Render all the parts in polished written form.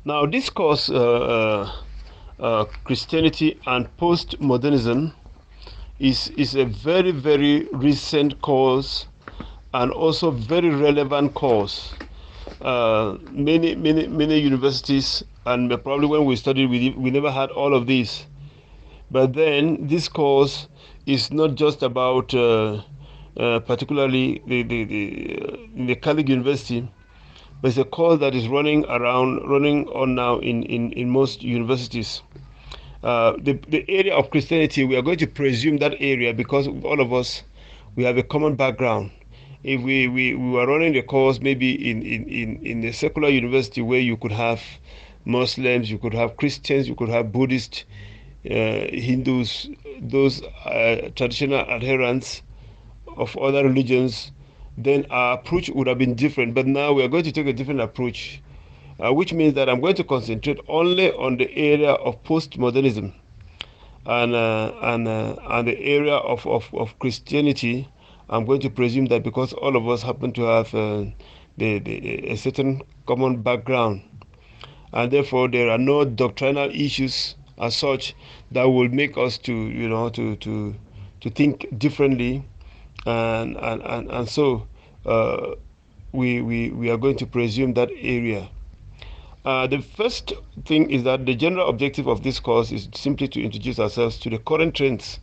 Now, this course, Christianity and Postmodernism, is a very, very recent course and also very relevant course. Many universities, and probably when we studied, we never had all of this. But then this course is not just about particularly in the Catholic University, but it's a course that is running on now in most universities. The area of Christianity, we are going to presume that area because all of us, we have a common background. If we were running the course maybe in a secular university where you could have Muslims, you could have Christians, you could have Buddhists, Hindus, those traditional adherents of other religions, then our approach would have been different. But now we are going to take a different approach, which means that I'm going to concentrate only on the area of postmodernism and the area of Christianity. I'm going to presume that because all of us happen to have a certain common background, and therefore there are no doctrinal issues as such that will make us to to think differently, and so we are going to presume that area. The first thing is that the general objective of this course is simply to introduce ourselves to the current trends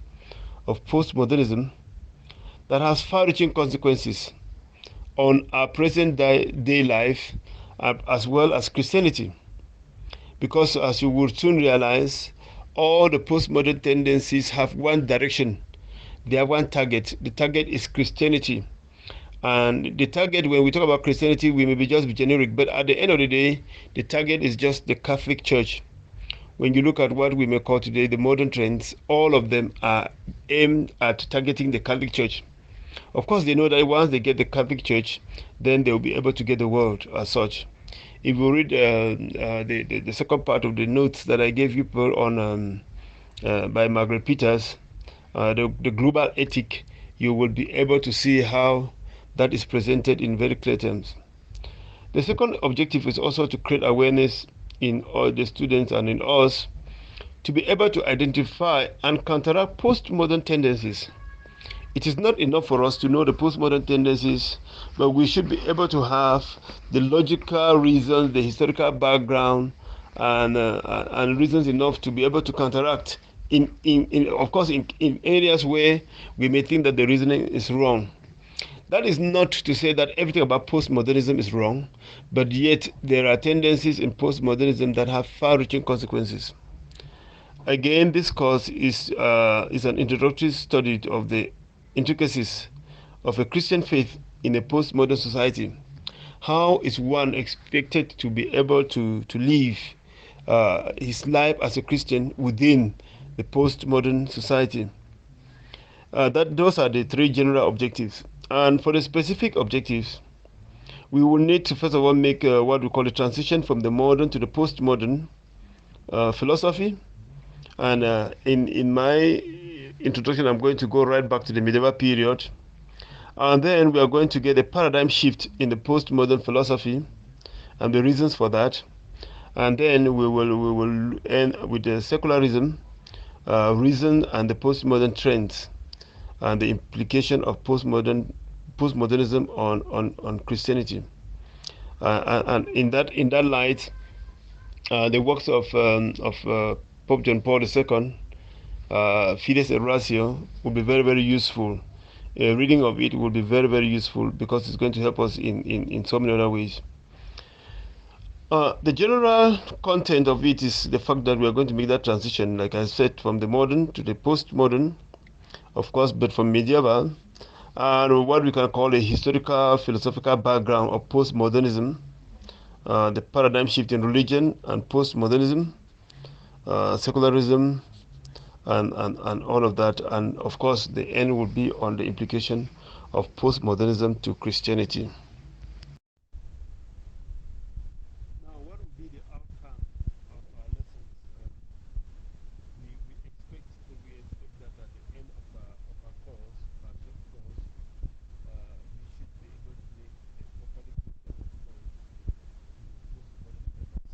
of postmodernism that has far-reaching consequences on our present day life as well as Christianity. Because as you will soon realize, all the postmodern tendencies have one direction. They have one target. The target is Christianity. And the target, when we talk about Christianity, we may be just be generic, but at the end of the day, the target is just the Catholic Church. When you look at what we may call today the modern trends, all of them are aimed at targeting the Catholic Church. Of course, they know that once they get the Catholic Church, then they will be able to get the world as such. If you read the second part of the notes that I gave you on by Margaret Peters, the global ethic, you will be able to see how that is presented in very clear terms. The second objective is also to create awareness in all the students and in us to be able to identify and counteract postmodern tendencies. It is not enough for us to know the postmodern tendencies, but we should be able to have the logical reasons, the historical background, and reasons enough to be able to counteract in of course in areas where we may think that the reasoning is wrong. That is not to say that everything about postmodernism is wrong, but yet there are tendencies in postmodernism that have far-reaching consequences. Again, this course is an introductory study of the intricacies of a Christian faith in a postmodern society. How is one expected to be able to live his life as a Christian within the postmodern society? Those are the three general objectives. And for the specific objectives, we will need to first of all make what we call a transition from the modern to the postmodern philosophy. And in my introduction, I'm going to go right back to the medieval period. And then we are going to get a paradigm shift in the postmodern philosophy and the reasons for that. And then we will end with the secularism, reason, and the postmodern trends and the implication of postmodernism on Christianity. And in that light, the works of Pope John Paul II, Fides et Ratio, will be very, very useful. A reading of it will be very, very useful because it's going to help us in so many other ways. The general content of it is the fact that we are going to make that transition, like I said, from the modern to the postmodern, of course, but from medieval, and what we can call a historical philosophical background of postmodernism, the paradigm shift in religion and postmodernism, secularism, and all of that. And of course, the end will be on the implication of postmodernism to Christianity. Now, what will be the outcome of our lessons? We expect that at the end of our course, our short course, we should be able to make a properly good understanding of the postmodern themes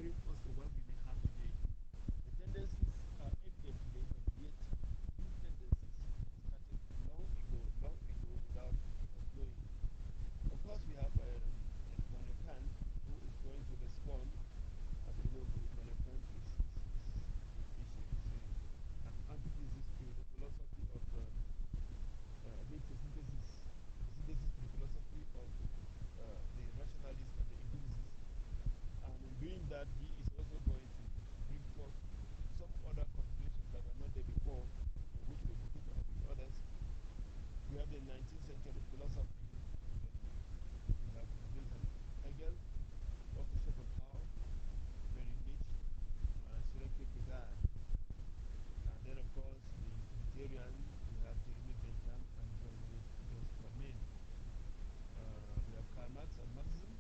very close to what we may have today. The tendencies are evident today, but yet these tendencies started long ago, without us knowing. Of course, we have Immanuel Kant, who is going to respond. As we know, Immanuel Kant is an antithesis to the philosophy of makes a synthesis to the philosophy of the rationalists and the empiricists. And in doing that, he is also going to bring forth some other considerations that were not there before, in which we put with others. We have the 19th century philosophy. We have Wilhelm Hegel, Otto Schopenhauer, Friedrich Nietzsche, and Søren Kierkegaard. And then, of course, the utilitarian, we have Jeremy Bentham and Jean-Louis Romain. We have Karl Marx and Marxism,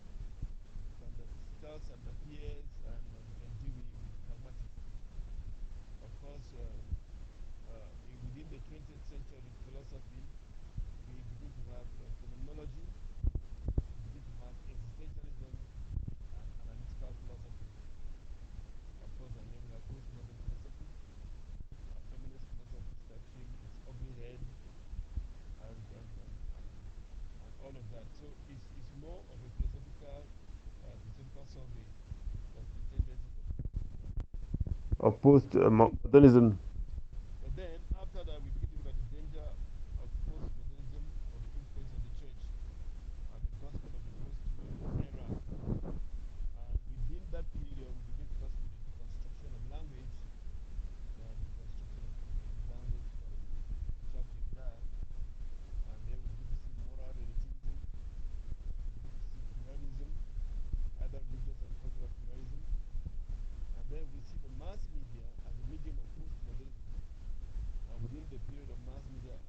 Charles Sanders and Dewey with pragmatism. Of course, within the 20th century philosophy, we begin to have phenomenology, we begin to have existentialism and analytical philosophy. Of course, and then we have postmodern philosophy, feminist philosophy starting its ugly head, and all of that. So it's more of a philosophical survey of the tendencies of post-modernism. But then, after that, we begin to look at the danger of post-modernism or the influence of the church and the gospel of the post-modern era. And within that period, we begin first with the deconstruction of language, Jacques Derrida, and then we begin to see moral relativism, we begin to see pluralism, either religious and cultural pluralism, and then we see the mass media as a medium of postmodernism. And within the period of mass media as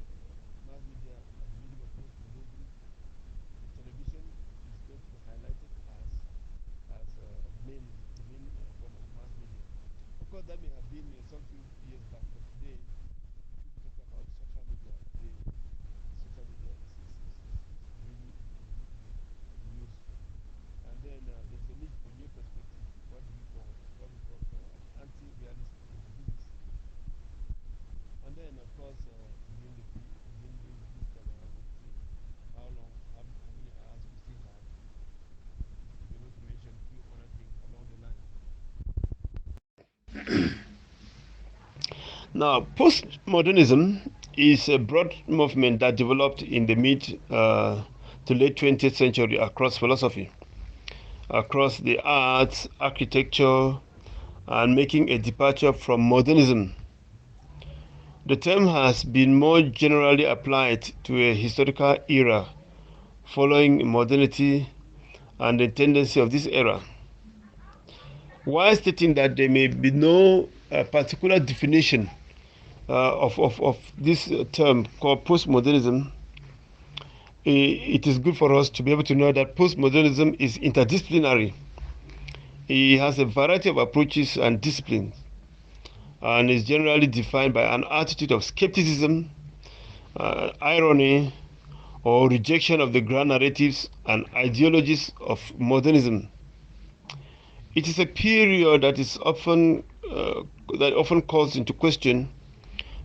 a medium of postmodernism, the television is going to be highlighted as the main form of mass media. Of course, that may have been some few years back, but today, people talk about social media. Social media is really in use. And then there's a need for new perspective, what we call an anti-realist positivism. And then, of course, within this program, we'll see how many hours we still have to be able to mention a few other things along the line. Now, postmodernism is a broad movement that developed in the mid to late 20th century across philosophy, across the arts, architecture, and making a departure from modernism. The term has been more generally applied to a historical era following modernity and the tendency of this era. While stating that there may be no particular definition of this term called postmodernism, it is good for us to be able to know that postmodernism is interdisciplinary. It has a variety of approaches and disciplines, and is generally defined by an attitude of skepticism, irony, or rejection of the grand narratives and ideologies of modernism. It is a period that is often calls into question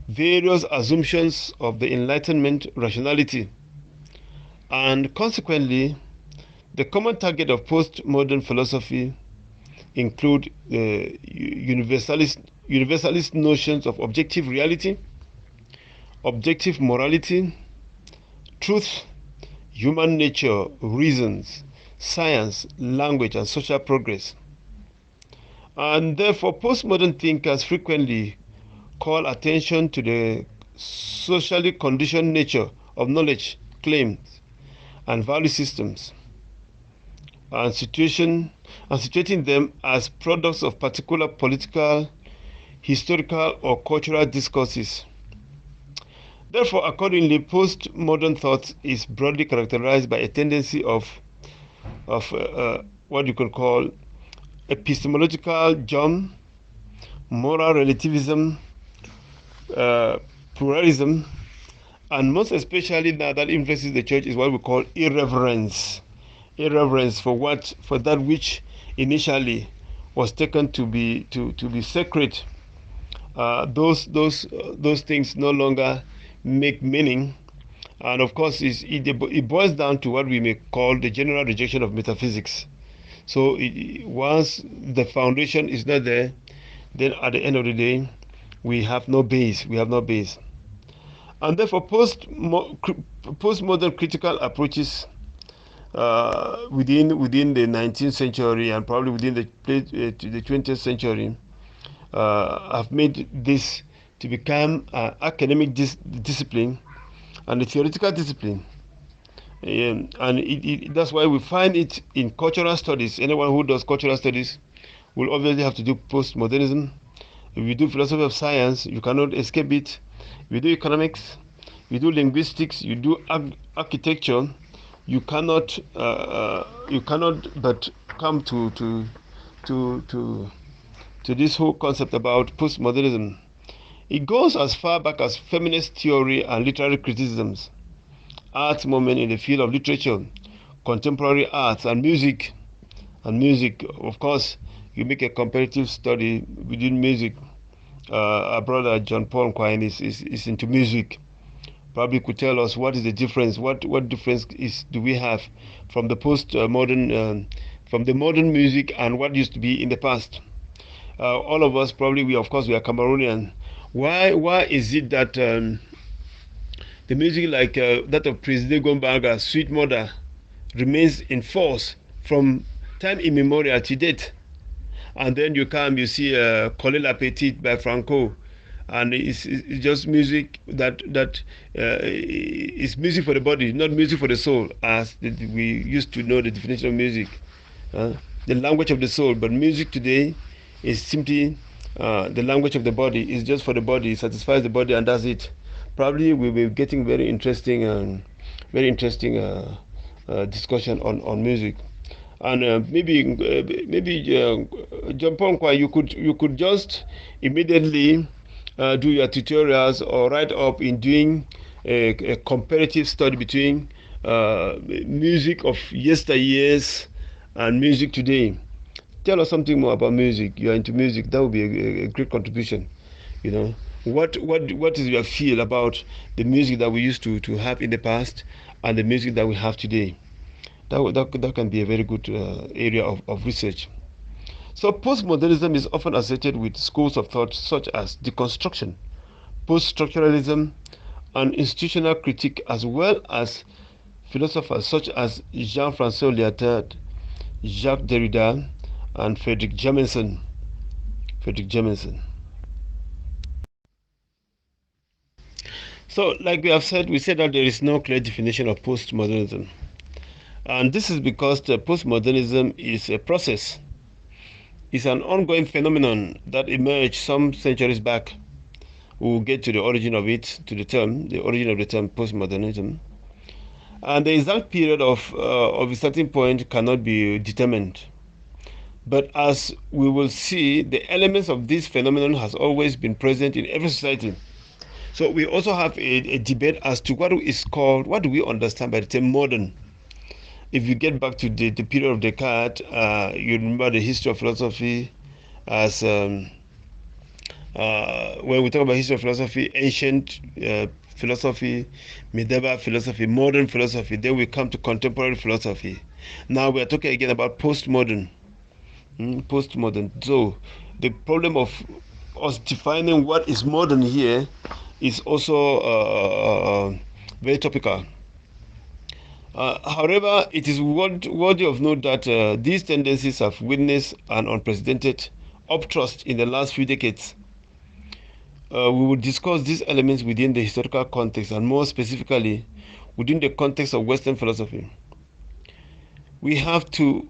various assumptions of the Enlightenment rationality, and consequently, the common target of postmodern philosophy include universalist notions of objective reality, objective morality, truth, human nature, reasons, science, language, and social progress. And therefore, postmodern thinkers frequently call attention to the socially conditioned nature of knowledge, claims, and value systems, and situating them as products of particular political, historical, or cultural discourses. Therefore, accordingly, postmodern thought is broadly characterized by a tendency of what you can call epistemological jump, moral relativism, pluralism, and most especially now that influences the church is what we call irreverence. irreverence for that which initially was taken to be sacred. Those things no longer make meaning, and of course it boils down to what we may call the general rejection of metaphysics. So once the foundation is not there, then at the end of the day, we have no base. We have no base. And therefore, postmodern critical approaches within the 19th century and probably within the 20th century have made this to become an academic discipline and a theoretical discipline. And that's why we find it in cultural studies. Anyone who does cultural studies will obviously have to do postmodernism. If you do philosophy of science, you cannot escape it. If you do economics, you do linguistics, you do architecture, you cannot but come to this whole concept about postmodernism. It goes as far back as feminist theory and literary criticisms, art movement in the field of literature, contemporary arts, and music. And music, of course, you make a comparative study within music. Our brother John Paul Quine is into music. Probably could tell us what is the difference. What difference do we have from the modern from the modern music and what used to be in the past? All of us probably we are Cameroonian. Why is it that the music like that of President Gombaga, Sweet Mother, remains in force from time immemorial to date? And then you see Coller la Petite by Franco, and it's just music that is music for the body, not music for the soul, as we used to know the definition of music, the language of the soul. But music today is simply the language of the body. It's just for the body, it satisfies the body, and that's it. Probably we'll be getting very interesting discussion on music. And maybe John Ponkwa, you could just immediately do your tutorials or write up in doing a comparative study between music of yesteryears and music today. Tell us something more about music. You are into music. That would be a great contribution. You know, what is your feel about the music that we used to have in the past and the music that we have today? That can be a very good area of research. So postmodernism is often associated with schools of thought such as deconstruction, post-structuralism, and institutional critique, as well as philosophers such as Jean-François Lyotard, Jacques Derrida, and Frederick Jameson. So, like we said that there is no clear definition of postmodernism. And this is because the postmodernism is a process. It's an ongoing phenomenon that emerged some centuries back. We'll get to the origin of it, the origin of the term postmodernism. And the exact period of a certain point cannot be determined. But as we will see, the elements of this phenomenon has always been present in every society. So we also have a debate as to what do we understand by the term modern. If you get back to the period of Descartes, you remember the history of philosophy as when we talk about history of philosophy, ancient philosophy, medieval philosophy, modern philosophy. Then we come to contemporary philosophy. Now we are talking again about postmodern. So the problem of us defining what is modern here is also very topical. However, it is worthy of note that these tendencies have witnessed an unprecedented upthrust in the last few decades. We will discuss these elements within the historical context and more specifically within the context of Western philosophy. We must get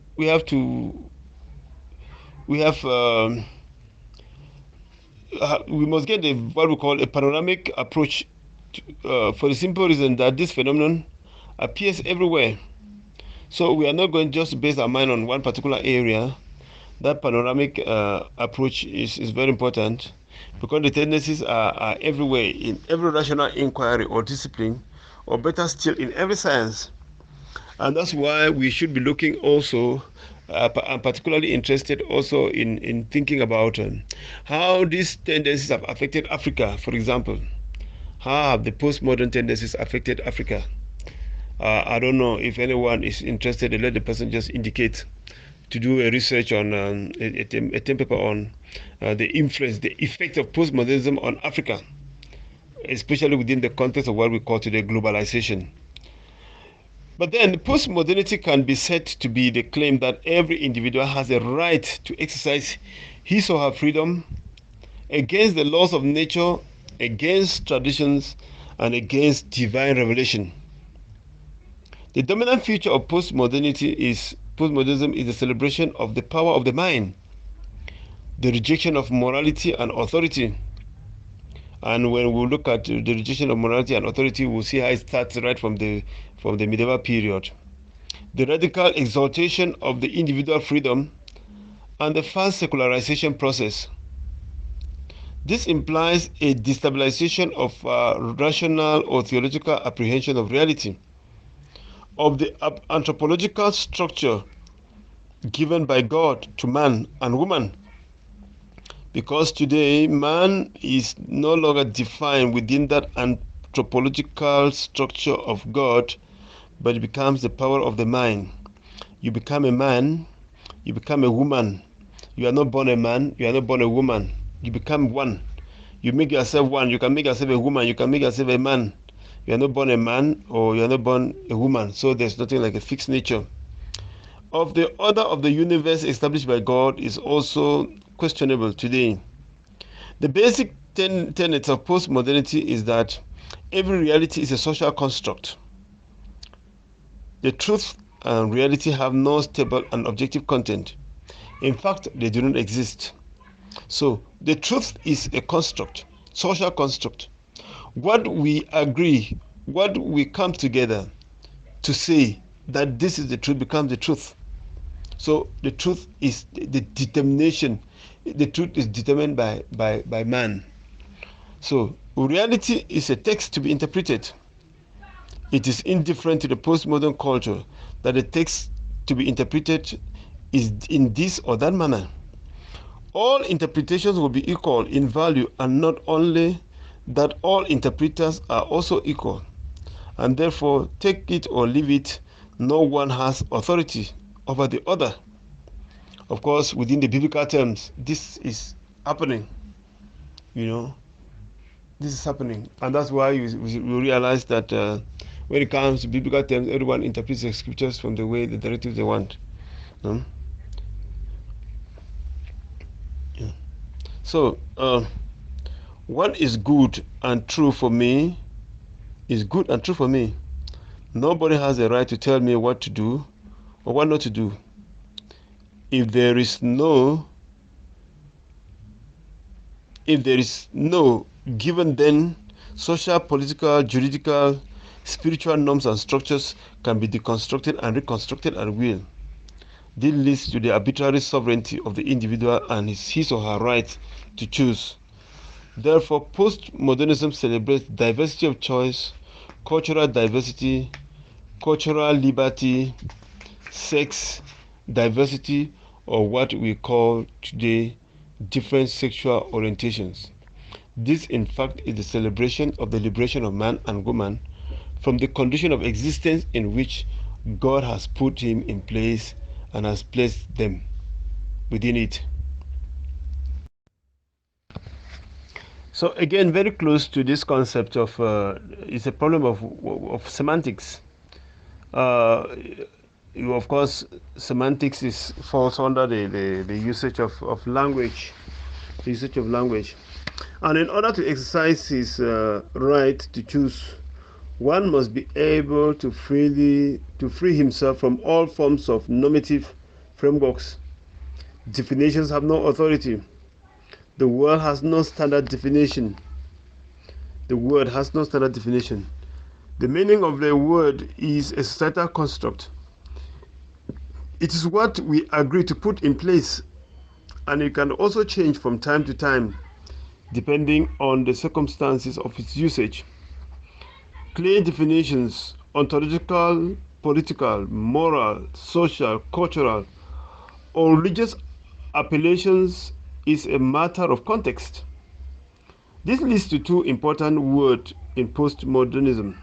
what we call a panoramic approach for the simple reason that this phenomenon appears everywhere. So we are not going just to base our mind on one particular area. That panoramic approach is very important because the tendencies are everywhere in every rational inquiry or discipline, or better still, in every science. And that's why we should be looking also, I'm particularly interested also in thinking about how these tendencies have affected Africa, for example. How have the postmodern tendencies affected Africa? I don't know if anyone is interested, let the person just indicate to do a research on a term paper on the influence, the effect of postmodernism on Africa, especially within the context of what we call today globalization. But then postmodernity can be said to be the claim that every individual has a right to exercise his or her freedom against the laws of nature, against traditions, and against divine revelation. The dominant feature of postmodernism is the celebration of the power of the mind, the rejection of morality and authority. And when we look at the rejection of morality and authority, we'll see how it starts right from the medieval period. The radical exaltation of the individual freedom and the fast secularization process. This implies a destabilization of rational or theological apprehension of reality, of the anthropological structure given by God to man and woman. Because today, man is no longer defined within that anthropological structure of God, but it becomes the power of the mind. You become a man, you become a woman. You are not born a man, you are not born a woman. You become one. You make yourself one. You can make yourself a woman, you can make yourself a man. You are not born a man or you are not born a woman. So there's nothing like a fixed nature. Of the order of the universe established by God is also questionable today. The basic tenets of postmodernity is that every reality is a social construct. The truth and reality have no stable and objective content. In fact, they do not exist. So the truth is a construct, social construct. What we agree, what we come together to say that this is the truth becomes the truth. So the truth is the determination. The truth is determined by man. So reality is a text to be interpreted. It is indifferent to the postmodern culture that the text to be interpreted is in this or that manner. All interpretations will be equal in value, and not only that, all interpreters are also equal. And therefore, take it or leave it, no one has authority over the other. Of course, within the biblical terms, this is happening. This is happening. And that's why we realize that when it comes to biblical terms, everyone interprets the scriptures from the way, the directive they want. Yeah. So, what is good and true for me is good and true for me. Nobody has a right to tell me what to do or what not to do. If there is no given, then social, political, juridical, spiritual norms and structures can be deconstructed and reconstructed at will. This leads to the arbitrary sovereignty of the individual and his or her right to choose. Therefore, postmodernism celebrates diversity of choice, cultural diversity, cultural liberty, sex diversity, or what we call today different sexual orientations. This, in fact, is the celebration of the liberation of man and woman from the condition of existence in which God has put him in place and has placed them within it. So again, very close to this concept of it's a problem of semantics. Of course, semantics falls under the usage of language, the usage of language. And in order to exercise his right to choose, one must be able to free himself from all forms of normative frameworks. Definitions have no authority. The word has no standard definition. The word has no standard definition. The meaning of the word is a societal construct. It is what we agree to put in place, and it can also change from time to time depending on the circumstances of its usage. Clear definitions, ontological political, moral, social, cultural, or religious appellations is a matter of context. This leads to two important words in postmodernism: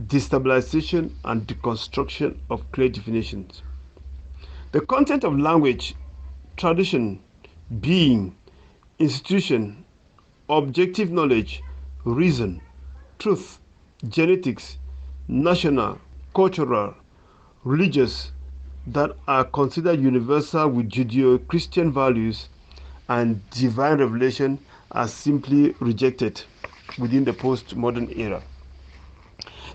destabilization and deconstruction of clear definitions. The content of language, tradition, being, institution, objective knowledge, reason, truth, genetics, national, cultural, religious, that are considered universal with Judeo-Christian values and divine revelation are simply rejected within the postmodern era.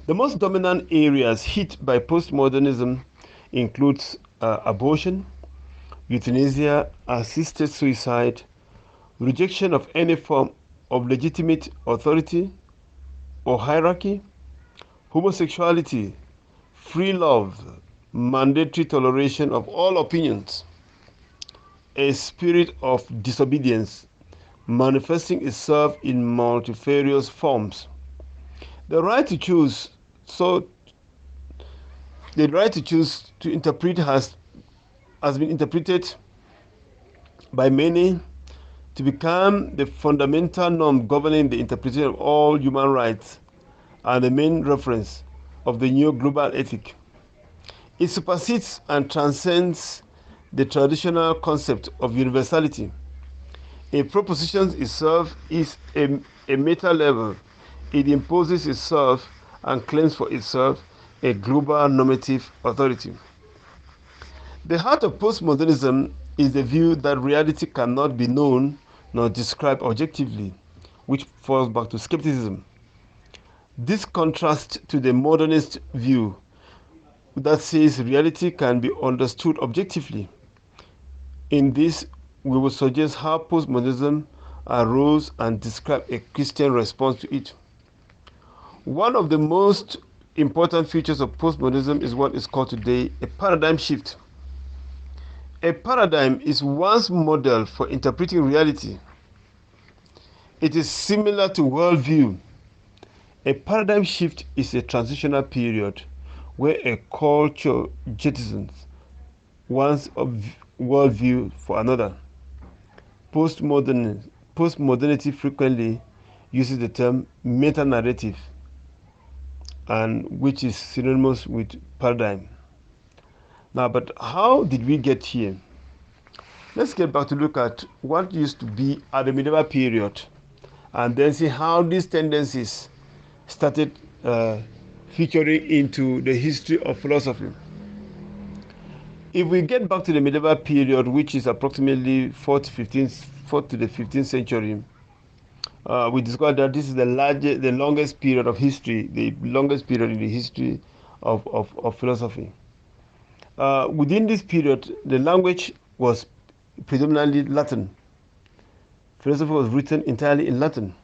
The most dominant areas hit by postmodernism includes abortion, euthanasia, assisted suicide, rejection of any form of legitimate authority or hierarchy, homosexuality, free love, mandatory toleration of all opinions, a spirit of disobedience manifesting itself in multifarious forms. The right to choose, so the right to choose to interpret has been interpreted by many to become the fundamental norm governing the interpretation of all human rights and the main reference of the new global ethic. It supersedes and transcends the traditional concept of universality. A proposition itself is a meta level. It imposes itself and claims for itself a global normative authority. The heart of postmodernism is the view that reality cannot be known nor described objectively, which falls back to skepticism. This contrasts to the modernist view that says reality can be understood objectively. In this, we will suggest how postmodernism arose and describe a Christian response to it. One of the most important features of postmodernism is what is called today a paradigm shift. A paradigm is one's model for interpreting reality. It is similar to worldview. A paradigm shift is a transitional period where a culture jettisons one's worldview for another. Postmodernity frequently uses the term meta-narrative, and which is synonymous with paradigm. Now, but how did we get here? Let's get back to look at what used to be at the medieval period and then see how these tendencies started featuring into the history of philosophy. If we get back to the medieval period, which is approximately 4th to the 15th century, we discovered that this is the longest period of history, the longest period in the history of philosophy. Within this period, the language was predominantly Latin. Philosophy was written entirely in Latin.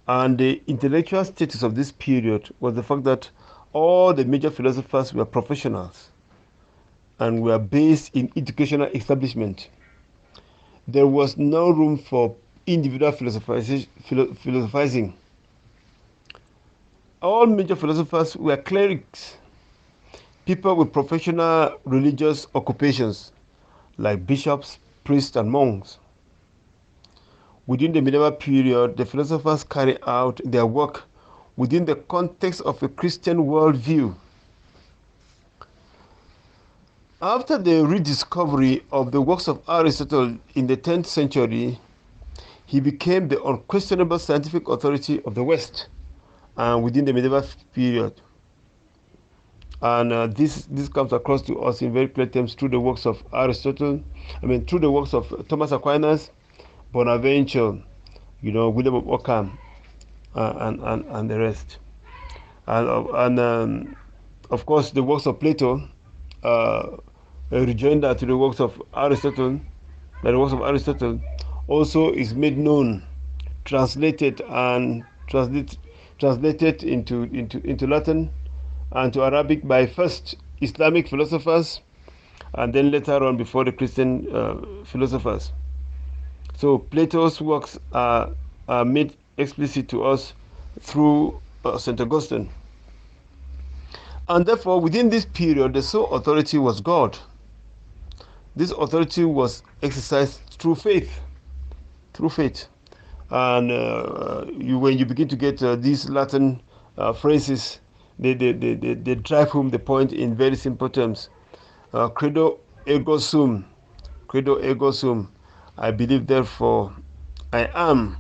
And the intellectual status of this period was the fact that all the major philosophers were professionals and were based in educational establishment. There was no room for individual philosophizing. All major philosophers were clerics, people with professional religious occupations like bishops, priests, and monks. Within the medieval period, the philosophers carried out their work within the context of a Christian worldview. After the rediscovery of the works of Aristotle in the 10th century, he became the unquestionable scientific authority of the West within the medieval period. And this comes across to us in very clear terms through the works of Aristotle, through the works of Thomas Aquinas, Bonaventure, William of Ockham, and the rest. And of course, the works of Plato, a rejoinder to the works of Aristotle, the works of Aristotle also is made known, translated into Latin and to Arabic by first Islamic philosophers and then later on before the Christian philosophers. So Plato's works are made explicit to us through St. Augustine. And therefore, within this period, the sole authority was God. This authority was exercised through faith. Through faith. And when you begin to get these Latin phrases, they drive home the point in very simple terms. Credo ego sum. Credo ego sum. I believe, therefore I am.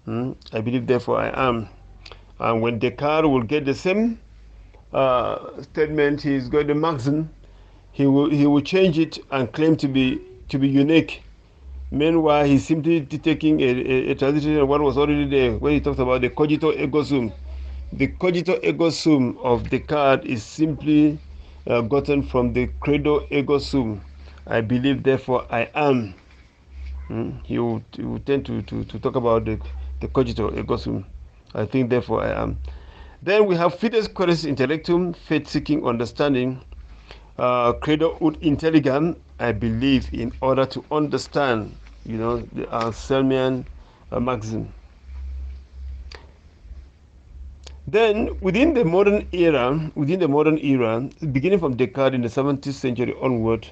I believe, therefore I am. And when Descartes will get the same statement, he's got the maxim. He will change it and claim to be unique. Meanwhile, he's simply taking a transition of what was already there when he talks about the cogito ergo sum. The cogito ergo sum of Descartes is simply gotten from the credo ergo sum. I believe, therefore I am. He will tend to talk about the cogito ergo sum. I think, therefore I am. Then we have fides queris intellectum, faith seeking understanding. Credo ut intelligam, I believe in order to understand, the Anselmian maxim. Then within the modern era, beginning from Descartes in the 17th century onward,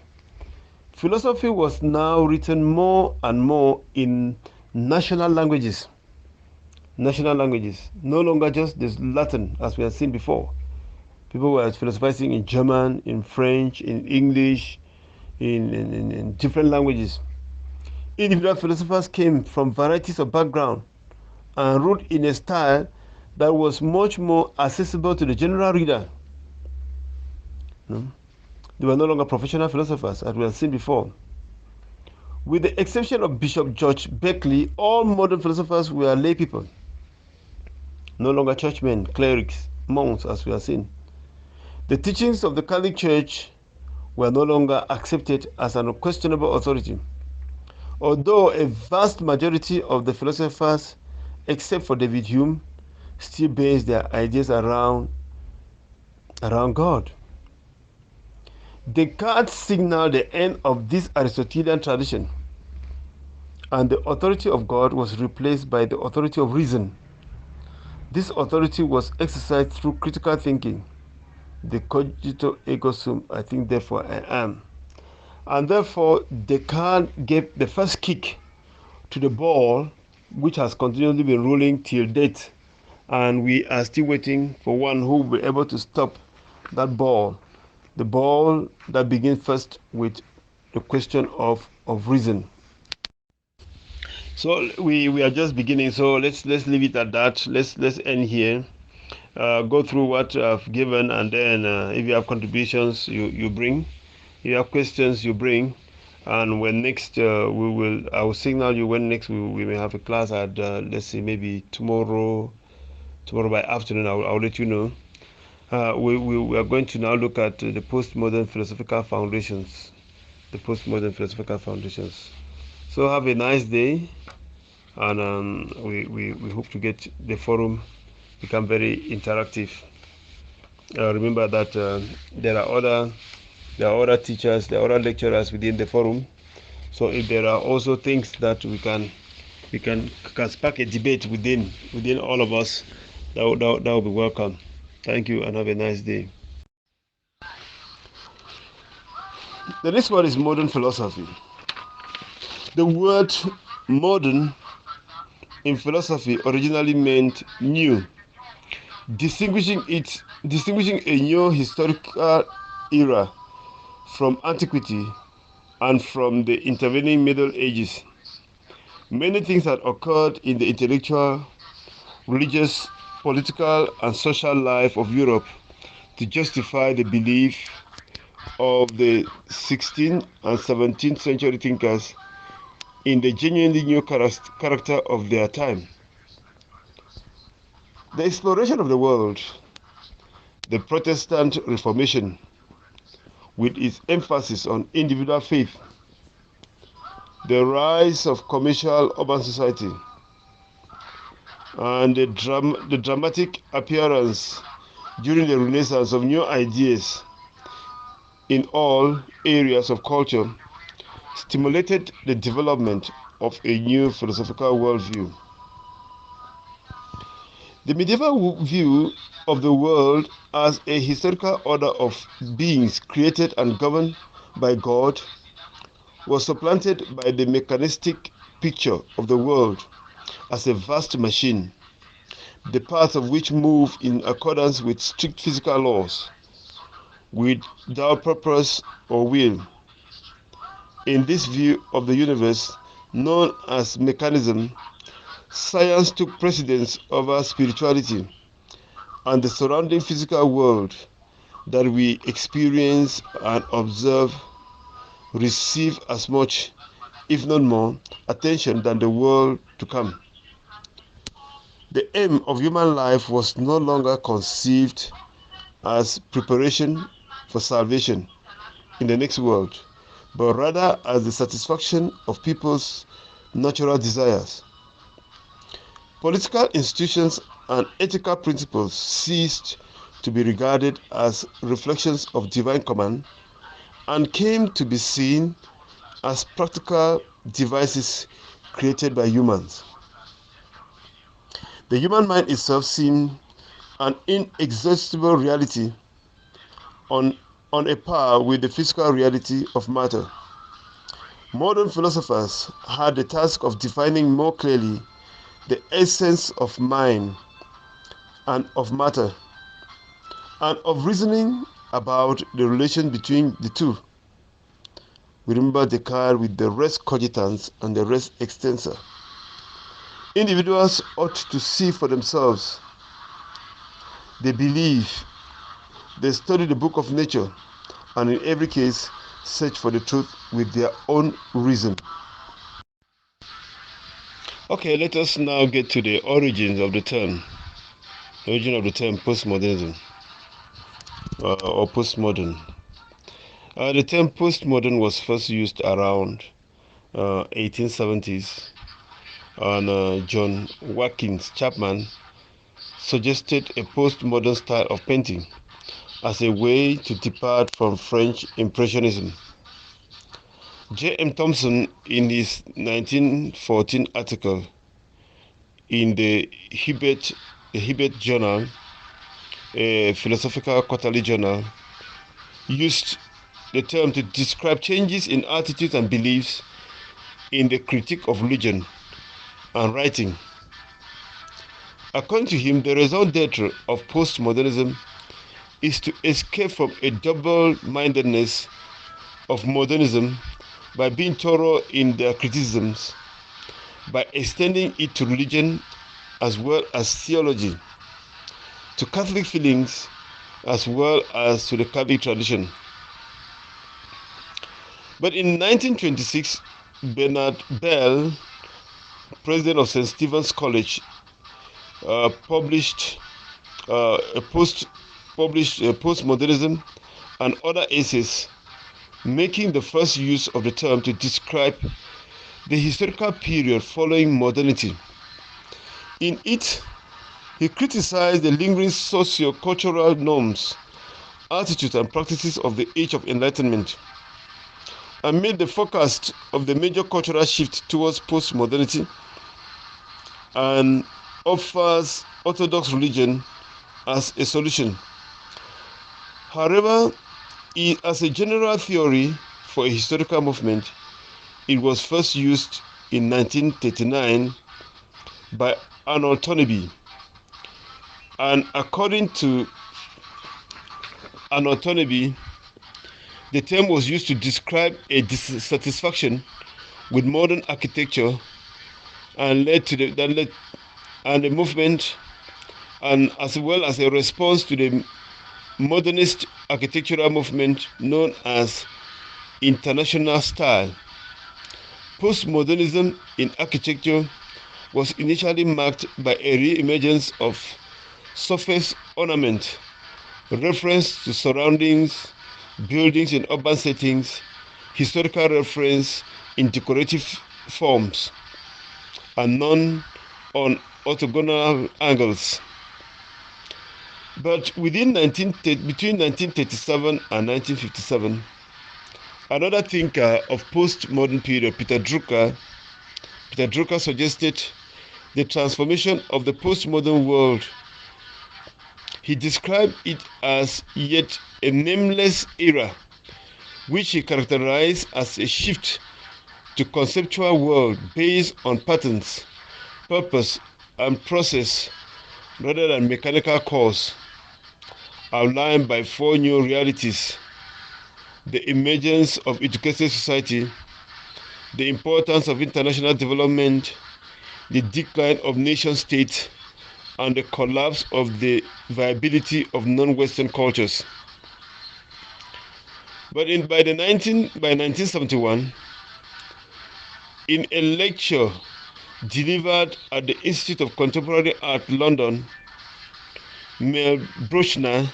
philosophy was now written more and more in national languages. National languages, no longer just this Latin as we have seen before. People were philosophizing in German, in French, in English, in different languages. Individual philosophers came from varieties of background and wrote in a style that was much more accessible to the general reader. They were no longer professional philosophers, as we have seen before. With the exception of Bishop George Berkeley, all modern philosophers were lay people, no longer churchmen, clerics, monks, as we have seen. The teachings of the Catholic Church were no longer accepted as an unquestionable authority, although a vast majority of the philosophers, except for David Hume, still base their ideas around God. Descartes signaled the end of this Aristotelian tradition, and the authority of God was replaced by the authority of reason. This authority was exercised through critical thinking. The cogito ergo sum, I think, therefore I am. And therefore, Descartes gave the first kick to the ball, which has continually been rolling till date. And we are still waiting for one who will be able to stop that ball. The ball that begins first with the question of reason. So we are just beginning. So let's leave it at that. Let's end here. Go through what I've given, and then if you have contributions, you bring. If you have questions, you bring. And when next I will signal you when next we may have a class at let's say maybe tomorrow by afternoon. I'll let you know. We are going to now look at the postmodern philosophical foundations. So have a nice day, and we hope to get the forum become very interactive. Remember that there are other teachers, there are other lecturers within the forum. So if there are also things that we can spark a debate within all of us, that will be welcome. Thank you, and have a nice day. The next one is modern philosophy. The word modern in philosophy originally meant new, distinguishing a new historical era from antiquity and from the intervening Middle Ages. Many things had occurred in the intellectual, religious, political, and social life of Europe to justify the belief of the 16th and 17th century thinkers in the genuinely new character of their time. The exploration of the world, the Protestant Reformation, with its emphasis on individual faith, the rise of commercial urban society, and the dramatic appearance during the Renaissance of new ideas in all areas of culture stimulated the development of a new philosophical worldview. The medieval view of the world as a historical order of beings created and governed by God was supplanted by the mechanistic picture of the world as a vast machine, the parts of which move in accordance with strict physical laws, without purpose or will. In this view of the universe, known as mechanism, science took precedence over spirituality, and the surrounding physical world that we experience and observe receive as much, if not more, attention than the world to come. The aim of human life was no longer conceived as preparation for salvation in the next world, but rather as the satisfaction of people's natural desires. Political institutions and ethical principles ceased to be regarded as reflections of divine command and came to be seen as practical devices created by humans. The human mind itself seemed an inexhaustible reality on a par with the physical reality of matter. Modern philosophers had the task of defining more clearly the essence of mind and of matter, and of reasoning about the relation between the two. We remember Descartes with the res cogitans and the res extensa. Individuals ought to see for themselves. They believe, they study the book of nature, and in every case, search for the truth with their own reason. Okay, let us now get to the origins of the term. The origin of the term postmodernism or postmodern. The term postmodern was first used around 1870s, and John Watkins Chapman suggested a postmodern style of painting as a way to depart from French Impressionism. J. M. Thompson, in his 1914 article in the Hibbert Journal, a philosophical quarterly journal, used the term to describe changes in attitudes and beliefs in the critique of religion and writing. According to him, the raison d'etre of postmodernism is to escape from a double-mindedness of modernism by being thorough in their criticisms, by extending it to religion as well as theology, to Catholic feelings as well as to the Catholic tradition. But in 1926, Bernard Bell, president of St. Stephen's College, published postmodernism and other essays, making the first use of the term to describe the historical period following modernity. In it, he criticized the lingering socio-cultural norms, attitudes, and practices of the Age of Enlightenment, and made the forecast of the major cultural shift towards postmodernity, and offers Orthodox religion as a solution. However, as a general theory for a historical movement, it was first used in 1939 by Arnold Toynbee. And according to Arnold Toynbee, the term was used to describe a dissatisfaction with modern architecture and led to the movement, and as well as a response to the modernist architectural movement known as International Style. Postmodernism in architecture was initially marked by a re-emergence of surface ornament, reference to surroundings, buildings in urban settings, historical reference in decorative forms, and none on orthogonal angles. But between 1937 and 1957, another thinker of postmodern period, Peter Drucker, suggested the transformation of the postmodern world. He described it as yet a nameless era, which he characterized as a shift to conceptual world based on patterns, purpose, and process rather than mechanical cause, outlined by four new realities: the emergence of educated society, the importance of international development, the decline of nation states, and the collapse of the viability of non-Western cultures. But by 1971, in a lecture delivered at the Institute of Contemporary Art, London, Mel Bruchner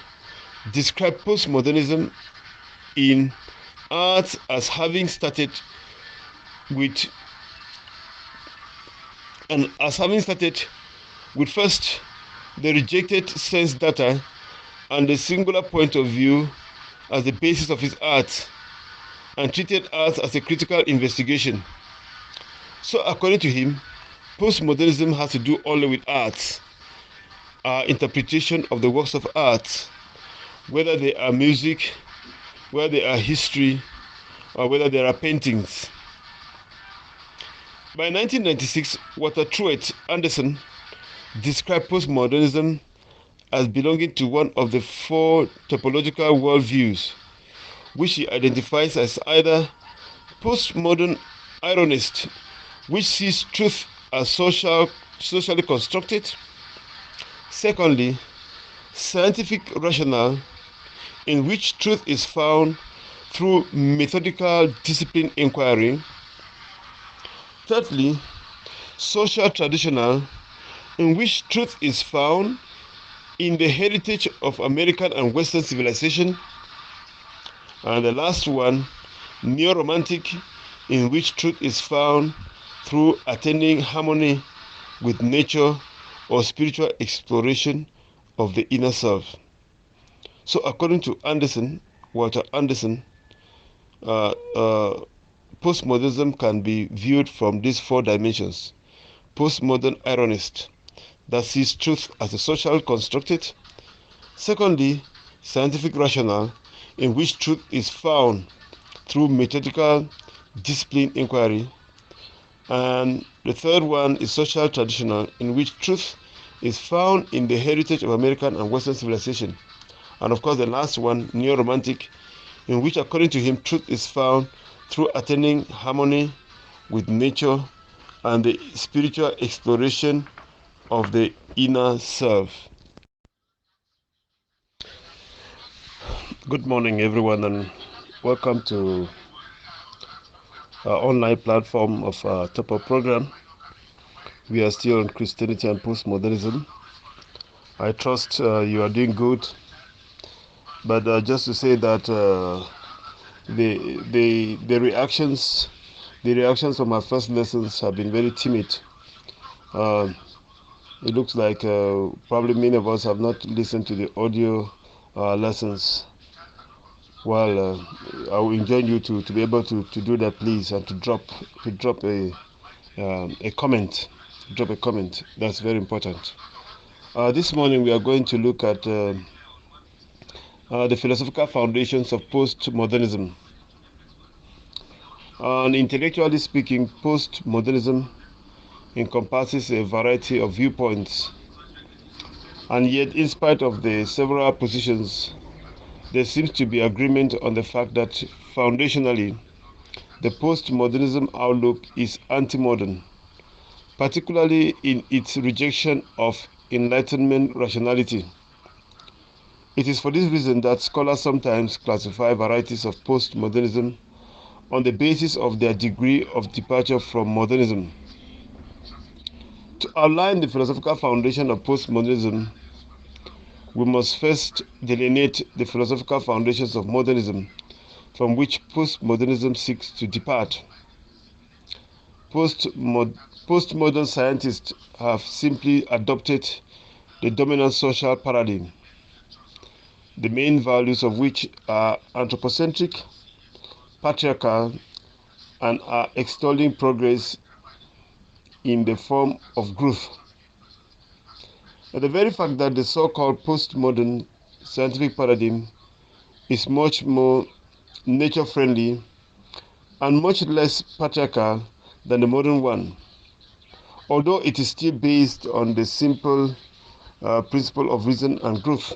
described postmodernism in art as having started with first the rejected sense data and the singular point of view as the basis of his art, and treated art as a critical investigation. So according to him, postmodernism has to do only with art, our interpretation of the works of art, whether they are music, whether they are history, or whether they are paintings. By 1996, Walter Truett Anderson described postmodernism as belonging to one of the four topological worldviews, which he identifies as either postmodern ironist, which sees truth as socially constructed; secondly, scientific rational, in which truth is found through methodical disciplined inquiry; thirdly, social traditional, in which truth is found in the heritage of American and Western civilization; and the last one, neo-romantic, in which truth is found through attaining harmony with nature or spiritual exploration of the inner self. So according to Walter Anderson, postmodernism can be viewed from these four dimensions: postmodern ironist, that sees truth as a social constructed; secondly, scientific rational, in which truth is found through methodical disciplined inquiry; and the third one is social traditional, in which truth is found in the heritage of American and Western civilization; and of course the last one, neo-romantic, in which according to him truth is found through attaining harmony with nature and the spiritual exploration of the inner self. Good morning, everyone, and welcome to our online platform of our Topo program. We are still on Christianity and postmodernism. I trust you are doing good, but just to say that the reactions from our first lessons have been very timid. It looks like probably many of us have not listened to the audio lessons. Well, I will enjoin you to be able to do that, please, and to drop a comment. Drop a comment. That's very important. This morning we are going to look at the philosophical foundations of postmodernism. And intellectually speaking, postmodernism encompasses a variety of viewpoints, and yet, in spite of the several positions, there seems to be agreement on the fact that foundationally, the postmodernism outlook is anti-modern, particularly in its rejection of Enlightenment rationality. It is for this reason that scholars sometimes classify varieties of postmodernism on the basis of their degree of departure from modernism. To outline the philosophical foundation of postmodernism, we must first delineate the philosophical foundations of modernism, from which postmodernism seeks to depart. Postmodern scientists have simply adopted the dominant social paradigm, the main values of which are anthropocentric, patriarchal, and are extolling progress in the form of growth. And the very fact that the so-called postmodern scientific paradigm is much more nature-friendly and much less patriarchal than the modern one, although it is still based on the simple principle of reason and growth.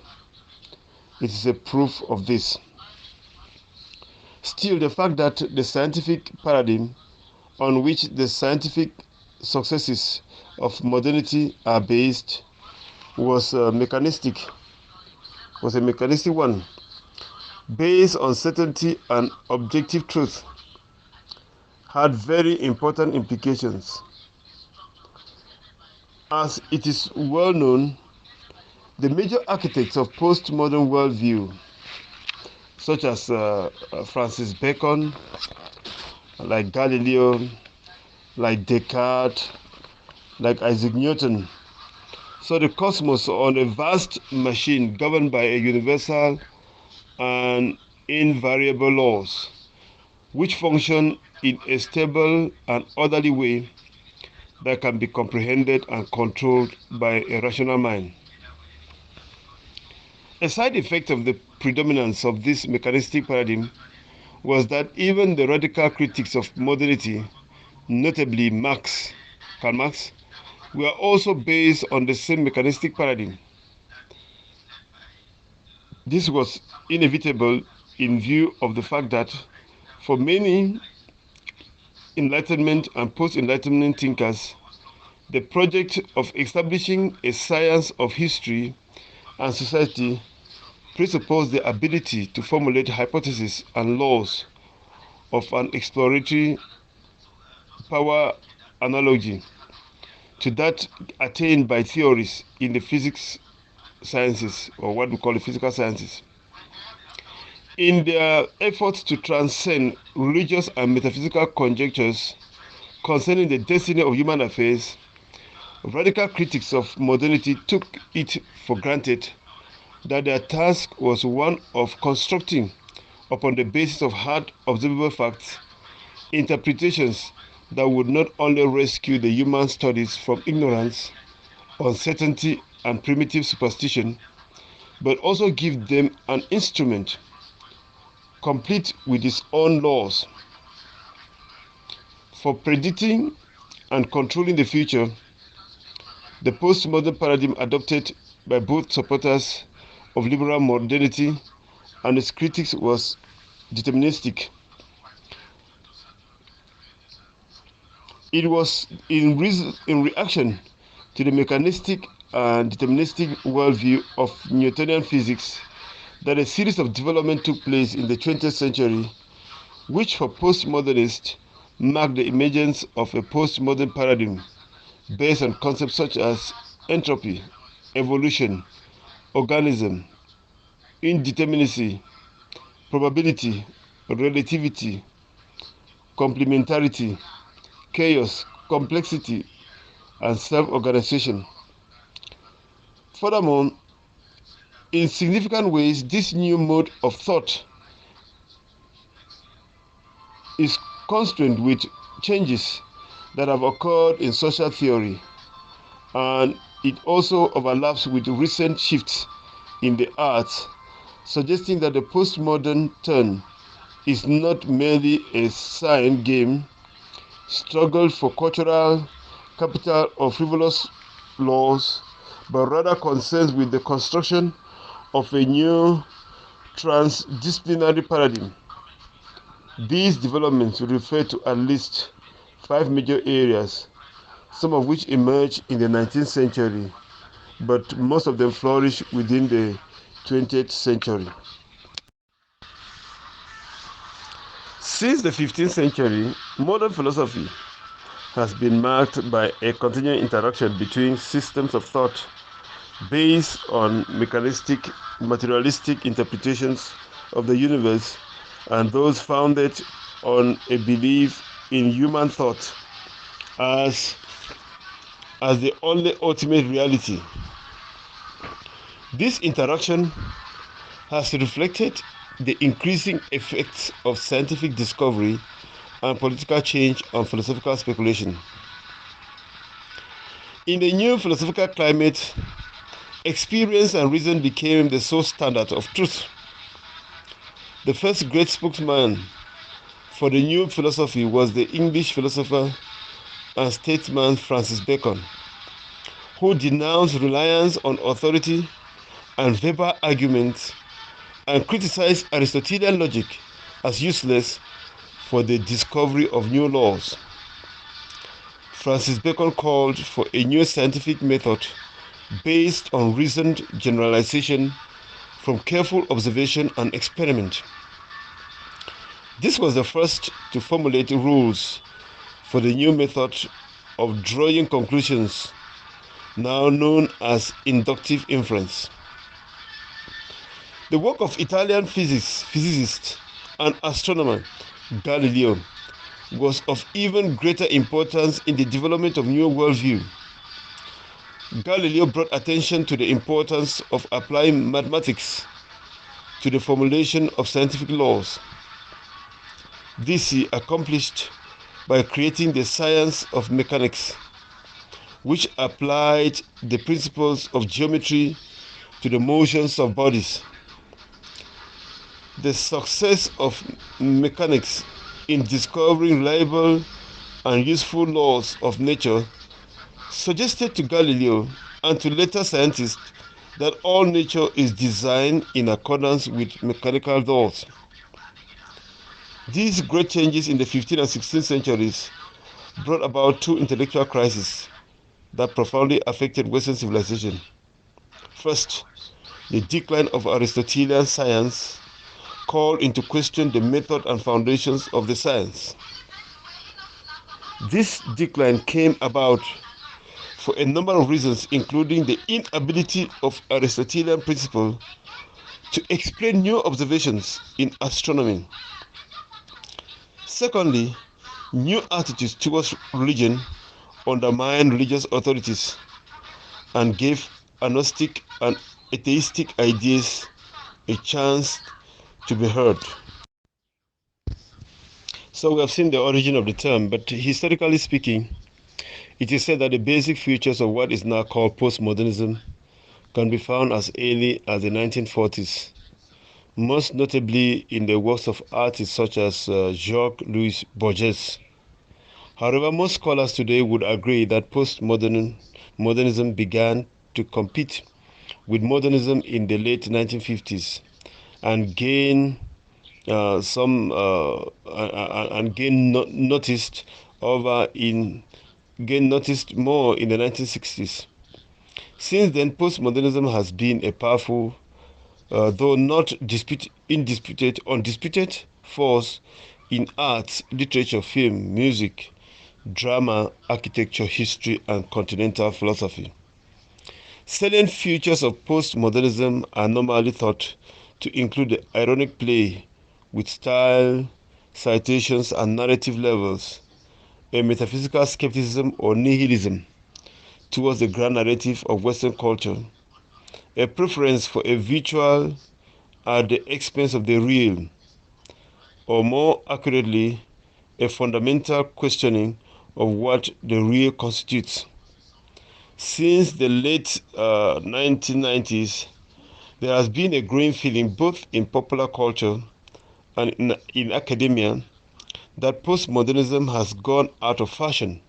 It is a proof of this. Still, the fact that the scientific paradigm on which the scientific successes of modernity are based was a mechanistic one, based on certainty and objective truth, had very important implications. As it is well known, the major architects of postmodern worldview, such as Francis Bacon, like Galileo, like Descartes, like Isaac Newton, saw the cosmos on a vast machine governed by a universal and invariable laws, which function in a stable and orderly way that can be comprehended and controlled by a rational mind. A side effect of the predominance of this mechanistic paradigm was that even the radical critics of modernity, notably Karl Marx, were also based on the same mechanistic paradigm. This was inevitable in view of the fact that for many Enlightenment and post-Enlightenment thinkers, the project of establishing a science of history and society presupposed the ability to formulate hypotheses and laws of an exploratory power analogy to that attained by theories in the physics sciences, or what we call the physical sciences. In their efforts to transcend religious and metaphysical conjectures concerning the destiny of human affairs, radical critics of modernity took it for granted that their task was one of constructing, upon the basis of hard observable facts, interpretations that would not only rescue the human studies from ignorance, uncertainty, and primitive superstition, but also give them an instrument complete with its own laws for predicting and controlling the future. The postmodern paradigm adopted by both supporters of liberal modernity and its critics was deterministic. It was in reaction to the mechanistic and deterministic worldview of Newtonian physics that a series of developments took place in the 20th century, which for postmodernists marked the emergence of a postmodern paradigm based on concepts such as entropy, evolution, organism, indeterminacy, probability, relativity, complementarity, chaos, complexity, and self-organization. Furthermore, in significant ways, this new mode of thought is constrained with changes that have occurred in social theory, and it also overlaps with recent shifts in the arts, suggesting that the postmodern turn is not merely a sign game struggle for cultural capital or frivolous laws, but rather concerns with the construction of a new transdisciplinary paradigm. These developments refer to at least 5 major areas, some of which emerged in the 19th century, but most of them flourished within the 20th century. Since the 15th century, modern philosophy has been marked by a continuing interaction between systems of thought based on mechanistic, materialistic interpretations of the universe and those founded on a belief in human thought as the only ultimate reality. This interaction has reflected the increasing effects of scientific discovery and political change on philosophical speculation. In the new philosophical climate, experience and reason became the sole standard of truth. The first great spokesman for the new philosophy was the English philosopher and statesman Francis Bacon, who denounced reliance on authority and verbal arguments and criticized Aristotelian logic as useless for the discovery of new laws. Francis Bacon called for a new scientific method based on reasoned generalization from careful observation and experiment. This was the first to formulate rules for the new method of drawing conclusions, now known as inductive inference. The work of Italian physicist and astronomer Galileo was of even greater importance in the development of new worldview. Galileo brought attention to the importance of applying mathematics to the formulation of scientific laws. This he accomplished by creating the science of mechanics, which applied the principles of geometry to the motions of bodies. The success of mechanics in discovering reliable and useful laws of nature suggested to Galileo and to later scientists that all nature is designed in accordance with mechanical laws. These great changes in the 15th and 16th centuries brought about two intellectual crises that profoundly affected Western civilization. First, the decline of Aristotelian science called into question the method and foundations of the science. This decline came about for a number of reasons, including the inability of Aristotelian principle to explain new observations in astronomy. Secondly, new attitudes towards religion undermined religious authorities and gave agnostic and atheistic ideas a chance to be heard. So we have seen the origin of the term, but historically speaking, it is said that the basic features of what is now called postmodernism can be found as early as the 1940s, most notably in the works of artists such as Jacques-Louis Borges. However, most scholars today would agree that postmodernism began to compete with modernism in the late 1950s and gain noticed more in the 1960s. Since then, postmodernism has been a powerful, though not undisputed force in arts, literature, film, music, drama, architecture, history, and continental philosophy. Salient features of postmodernism are normally thought to include the ironic play with style, citations, and narrative levels, a metaphysical skepticism or nihilism towards the grand narrative of Western culture, a preference for a virtual at the expense of the real, or more accurately, a fundamental questioning of what the real constitutes. Since the late 1990s, there has been a growing feeling both in popular culture and in academia that postmodernism has gone out of fashion.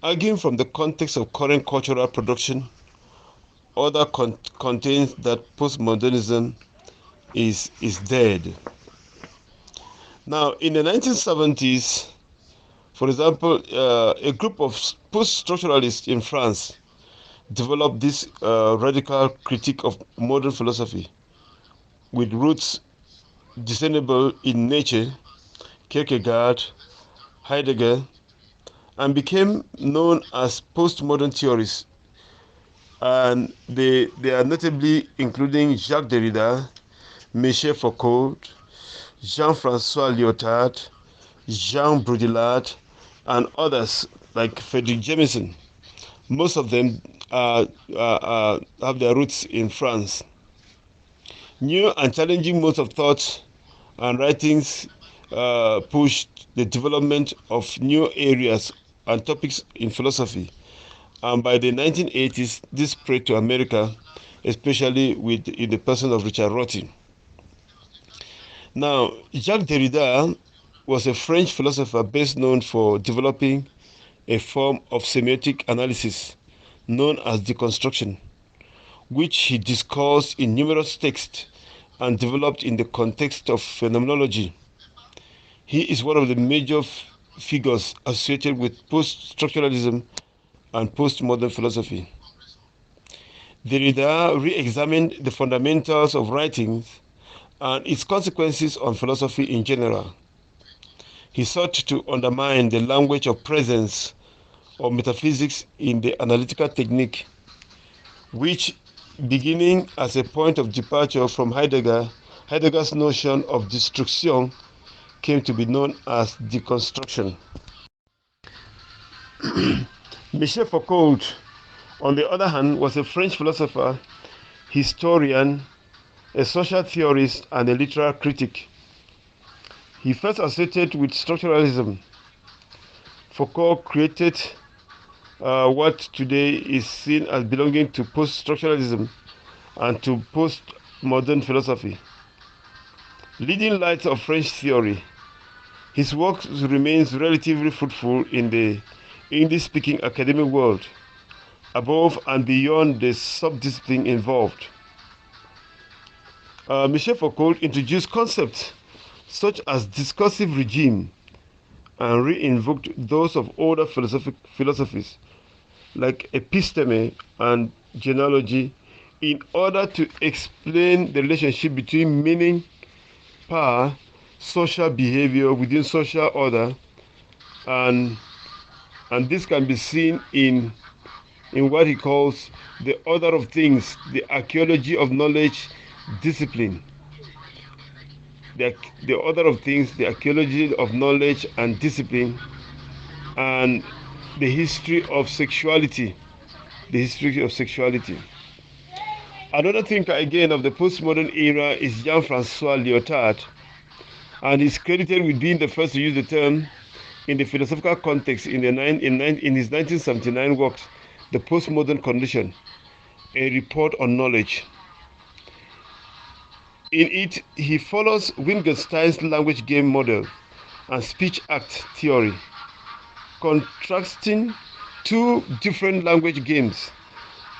Arguing from the context of current cultural production, other contains that postmodernism is dead. Now, in the 1970s, for example, a group of post-structuralists in France developed this radical critique of modern philosophy with roots discernible in Nietzsche, Kierkegaard, Heidegger, and became known as postmodern theorists. And they are notably including Jacques Derrida, Michel Foucault, Jean-François Lyotard, Jean Baudrillard, and others like Frederick Jameson. Most of them have their roots in France. New and challenging modes of thought and writings pushed the development of new areas and topics in philosophy And by the 1980s, this spread to America, especially in the person of Richard Rorty. Now, Jacques Derrida was a French philosopher best known for developing a form of semiotic analysis known as deconstruction, which he discussed in numerous texts and developed in the context of phenomenology. He is one of the major figures associated with post-structuralism and postmodern philosophy. Derrida re-examined the fundamentals of writing and its consequences on philosophy in general. He sought to undermine the language of presence or metaphysics in the analytical technique, which, beginning as a point of departure from Heidegger's notion of destruction, came to be known as deconstruction. Michel Foucault, on the other hand, was a French philosopher, historian, a social theorist, and a literary critic. He first associated with structuralism. Foucault created what today is seen as belonging to post-structuralism and to postmodern philosophy. Leading light of French theory, his work remains relatively fruitful in the English-speaking academic world, above and beyond the subdiscipline involved. Michel Foucault introduced concepts such as discursive regime and re-invoked those of older philosophies like episteme and genealogy in order to explain the relationship between meaning, power, social behavior within social order, and this can be seen in what he calls the order of things, the archaeology of knowledge discipline. The order of things, the archaeology of knowledge and discipline, and the history of sexuality. The history of sexuality. Another thinker again of the postmodern era is Jean-Francois Lyotard, and is credited with being the first to use the term in the philosophical context in his 1979 work, The Postmodern Condition, a report on knowledge. In it, he follows Wittgenstein's language game model and speech act theory, contrasting two different language games,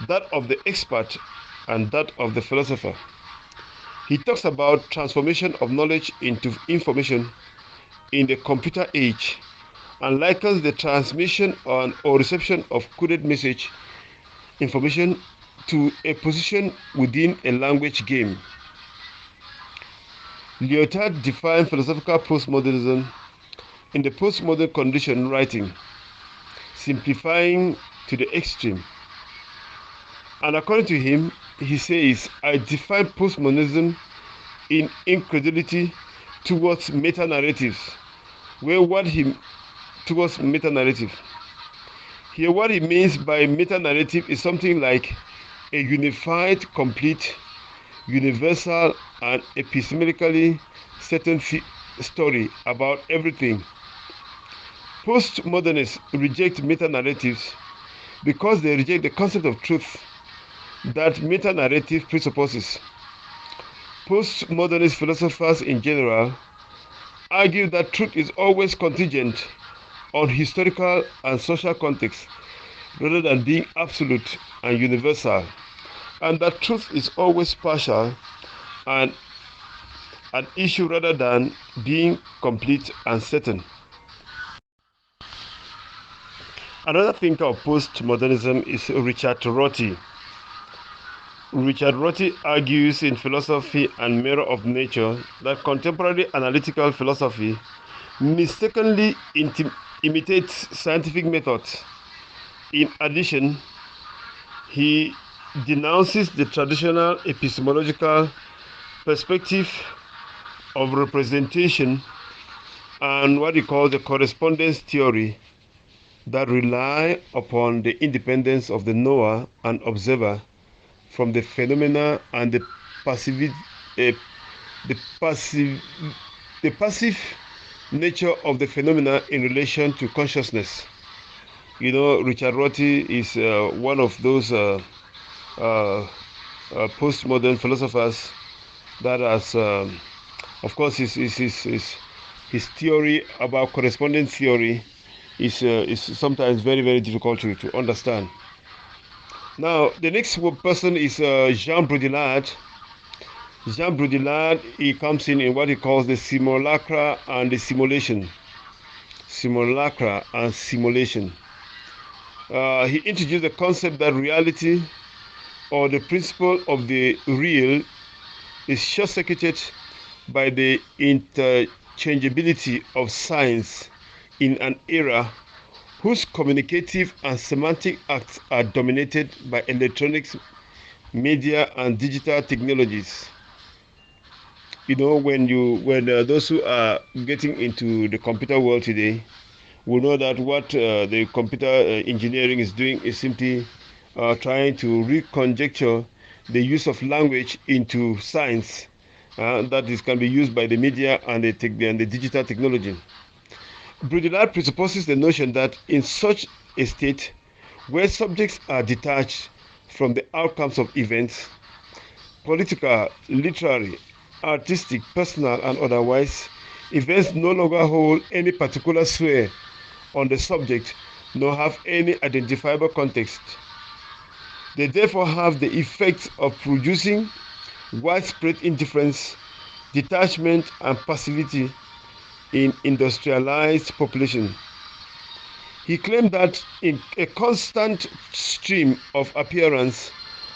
that of the expert and that of the philosopher. He talks about transformation of knowledge into information in the computer age and likens the transmission or reception of coded message information to a position within a language game. Lyotard defined philosophical postmodernism in the postmodern condition writing, simplifying to the extreme. And according to him, he says, I define postmodernism in incredulity towards meta-narratives, towards meta-narrative. Here what he means by meta-narrative is something like a unified, complete, universal, and epistemically certain story about everything. Postmodernists reject meta-narratives because they reject the concept of truth that meta-narrative presupposes. Postmodernist philosophers in general argue that truth is always contingent on historical and social context rather than being absolute and universal, and that truth is always partial and an issue rather than being complete and certain. Another thinker of postmodernism is Richard Rorty. Richard Rorty argues in Philosophy and Mirror of Nature that contemporary analytical philosophy mistakenly imitates scientific methods. In addition, he denounces the traditional epistemological perspective of representation and what he calls the correspondence theory that rely upon the independence of the knower and observer from the phenomena and the passive nature of the phenomena in relation to consciousness. You know, Richard Rorty is one of those postmodern philosophers that has, of course, his theory about correspondence theory is sometimes very, very difficult to understand. Now, the next person is Jean Baudrillard. Jean Baudrillard, he comes in what he calls the simulacra and the simulation. Simulacra and simulation. He introduced the concept that reality or the principle of the real is short-circuited by the interchangeability of science in an era whose communicative and semantic acts are dominated by electronics, media, and digital technologies. You know, when those who are getting into the computer world today will know that what the computer engineering is doing is simply trying to reconjecture the use of language into science that is can be used by the media and the digital technology. Baudrillard presupposes the notion that in such a state where subjects are detached from the outcomes of events, political, literary, artistic, personal, and otherwise, events no longer hold any particular sway on the subject nor have any identifiable context. They therefore have the effect of producing widespread indifference, detachment, and passivity in industrialized population. He claimed that in a constant stream of appearance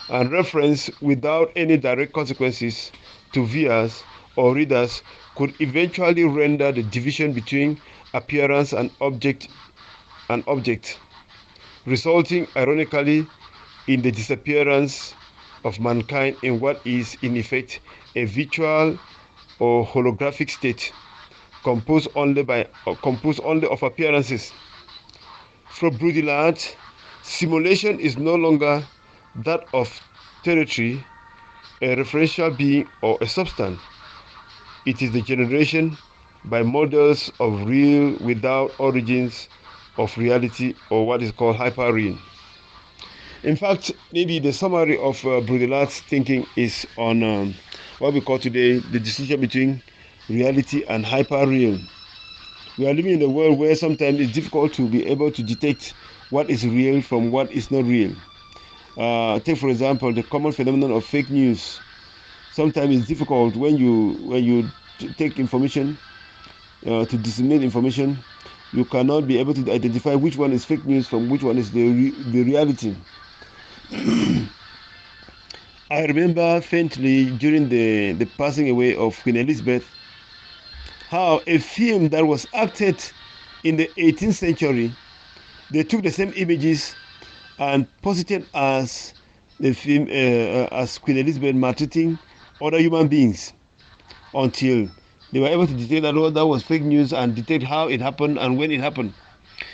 and reference without any direct consequences to viewers or readers could eventually render the division between appearance and object, resulting ironically in the disappearance of mankind in what is in effect a virtual or holographic state composed only of appearances. For Baudrillard, simulation is no longer that of territory, a referential being, or a substance. It is the generation by models of real without origins of reality, or what is called hyperreal. In fact, maybe the summary of Baudrillard's thinking is on what we call today the distinction between reality and hyperreal. We are living in a world where sometimes it's difficult to be able to detect what is real from what is not real. Take for example the common phenomenon of fake news. Sometimes it's difficult when you take information to disseminate information. You cannot be able to identify which one is fake news from which one is the reality. I remember faintly during the passing away of Queen Elizabeth how a film that was acted in the 18th century, they took the same images and posited as the film as Queen Elizabeth maltreating other human beings until they were able to detect that that was fake news and detect how it happened and when it happened.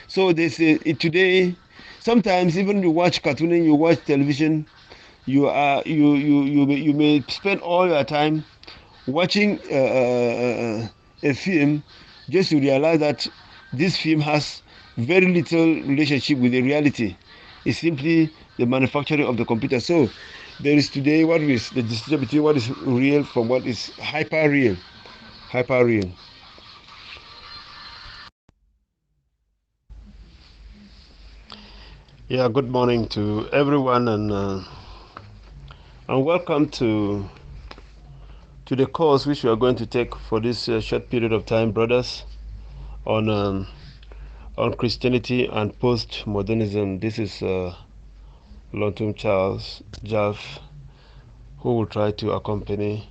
So they say today, sometimes even you watch cartooning, you watch television, you may spend all your time watching a film just to realize that this film has very little relationship with the reality. It's simply the manufacturing of the computer. So there is today what is the distinction between what is real from what is hyper real. Hyper real. Yeah, good morning to everyone, and welcome to the course which we are going to take for this short period of time, brothers, on Christianity and postmodernism. This is Lontum Charles Jaff, who will try to accompany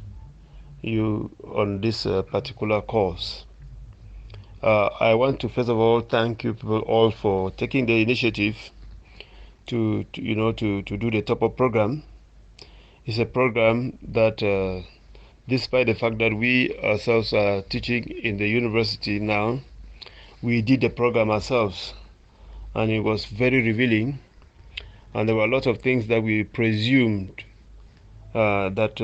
you on this particular course. I want to first of all thank you people all for taking the initiative to do the top-up program. It's a program that despite the fact that we ourselves are teaching in the university now, we did the program ourselves, and it was very revealing, and there were a lot of things that we presumed that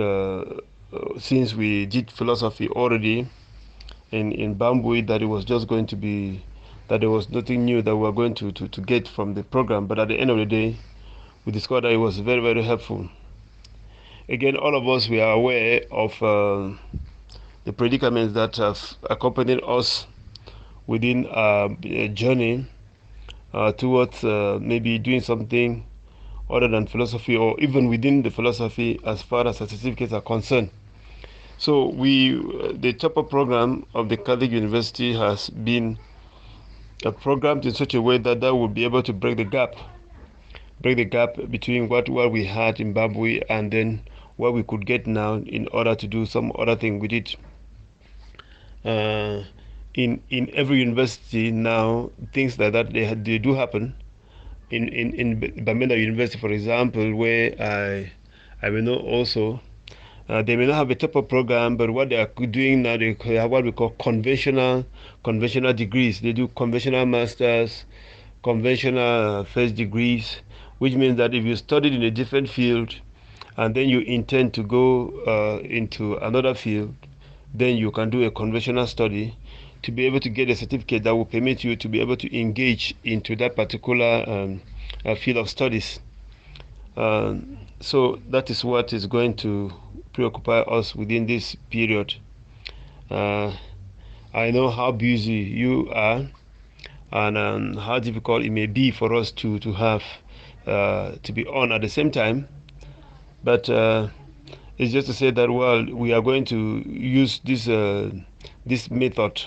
since we did philosophy already in Bambui, that it was just going to be that there was nothing new that we were going to get from the program. But at the end of the day, we discovered that it was very, very helpful. Again, all of us, we are aware of the predicaments that have accompanied us within a journey towards maybe doing something other than philosophy, or even within the philosophy as far as certificates are concerned. So the Chopper program of the Catholic University has been programmed in such a way that will be able to break the gap between what we had in Zimbabwe and then what we could get now, in order to do some other thing with it. In every university now, things like that they do happen. In Bamenda University, for example, where I will know also, they may not have a type of program, but what they are doing now, they have what we call conventional degrees. They do conventional masters, conventional first degrees, which means that if you studied in a different field and then you intend to go into another field, then you can do a conventional study to be able to get a certificate that will permit you to be able to engage into that particular field of studies. So that is what is going to preoccupy us within this period. I know how busy you are, and how difficult it may be for us to have to be on at the same time, but it's just to say that, well, we are going to use this method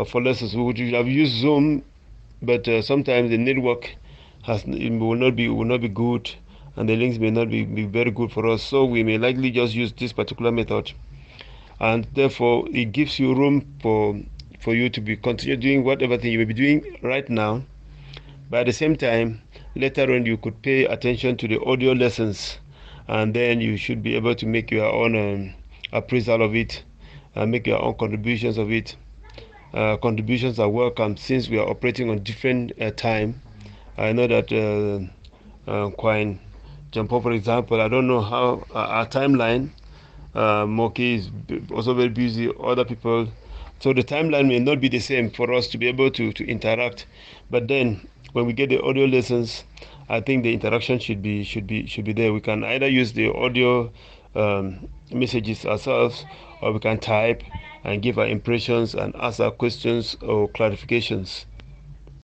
for lessons. We would have used Zoom, but sometimes the network will not be good, and the links may not be very good for us. So we may likely just use this particular method, and therefore it gives you room for you to be continue doing whatever thing you may be doing right now. But at the same time, later on, you could pay attention to the audio lessons, and then you should be able to make your own appraisal of it, and make your own contributions of it. Contributions are welcome since we are operating on different time. I know that Quine Jampo, for example, I don't know how our timeline. Moki is also very busy. Other people, so the timeline may not be the same for us to be able to interact. But then, when we get the audio lessons, I think the interaction should be there. We can either use the audio messages ourselves, or we can type and give our impressions and ask our questions or clarifications.